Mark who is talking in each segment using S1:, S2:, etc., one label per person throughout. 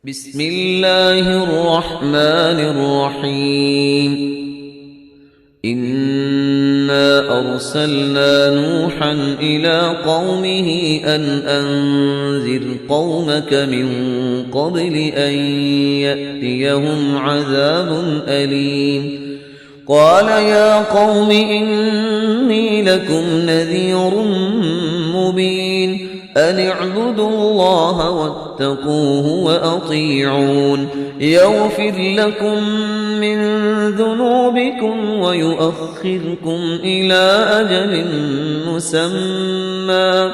S1: بسم الله الرحمن الرحيم. إنا أرسلنا نوحا إلى قومه أن أنذر قومك من قبل أن يأتيهم عذاب أليم. قال يا قوم إني لكم نذير مبين أن اعبدوا الله واتقوه وأطيعون يغفر لكم من ذنوبكم ويؤخركم إلى أجل مسمى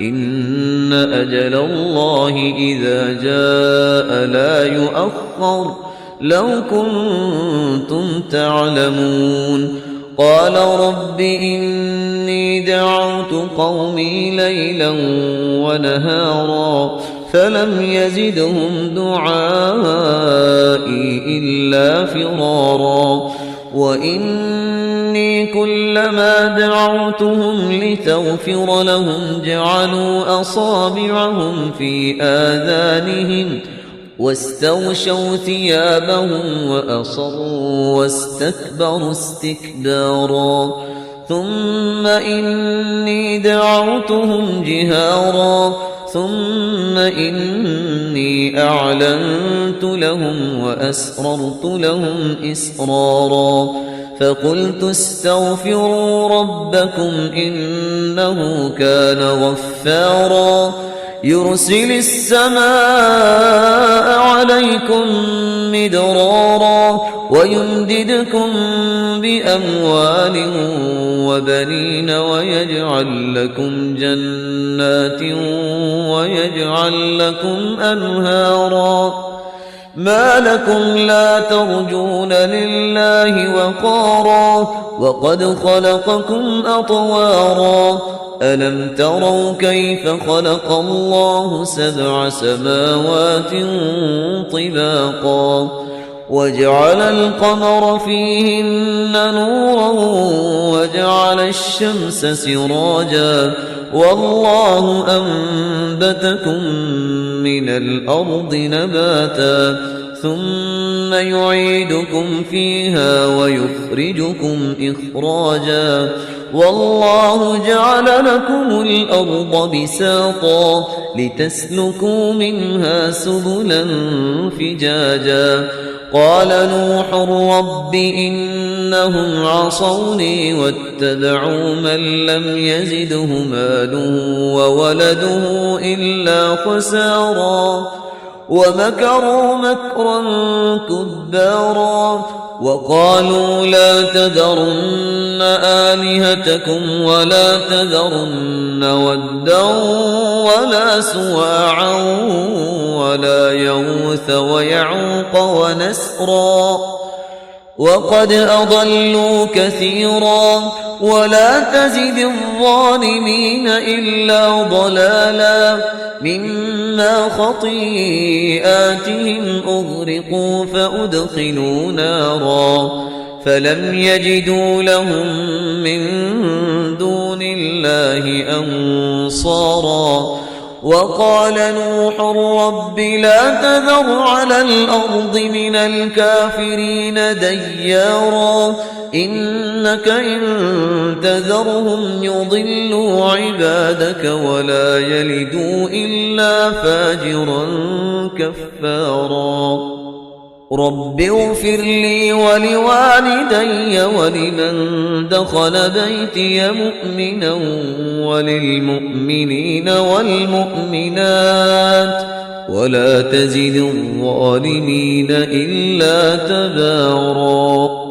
S1: إن أجل الله إذا جاء لا يؤخر لو كنتم تعلمون. قال رب إني دعوت قومي ليلا ونهارا فلم يزدهم دعائي إلا فرارا وإني كلما دعوتهم لتغفر لهم جعلوا أصابعهم في آذانهم واستغشوا ثيابهم وأصروا واستكبروا استكبارا ثم إني دعوتهم جهارا ثم إني أعلنت لهم وأسررت لهم إسرارا فقلت استغفروا ربكم إنه كان غفارا يرسل السماء عليكم مدرارا ويمددكم بأموال وبنين ويجعل لكم جنات ويجعل لكم أنهارا ما لكم لا ترجون لله وقارا وقد خلقكم أطوارا ألم تروا كيف خلق الله 7 سماوات طباقا وجعل القمر فيهن نورا وجعل الشمس سراجا والله أنبتكم من الأرض نباتا ثم يعيدكم فيها ويخرجكم إخراجا والله جعل لكم الأرض بساطا لتسلكوا منها سبلا فجاجا. قال نوح رب إنهم عصوني واتبعوا من لم يزده ماله وولده إلا خسارا ومكروا مكرا كبارا وقالوا لا تذرن آلهتكم ولا تذرن ودا ولا سواعا ولا يغوث ويعوق ونسرا وقد أضلوا كثيرا ولا تزد الظالمين إلا ضلالا مما خطيئاتهم أغرقوا فأدخلوا نارا فلم يجدوا لهم من دون الله أنصارا. وقال نوح رب لا تذر على الأرض من الكافرين ديارا إنك إن تذرهم يضلوا عبادك ولا يلدوا إلا فاجرا كفارا. رب اغفر لي ولوالدي ولمن دخل بيتي مؤمنا وللمؤمنين والمؤمنات ولا تزد الظالمين إلا تبارا.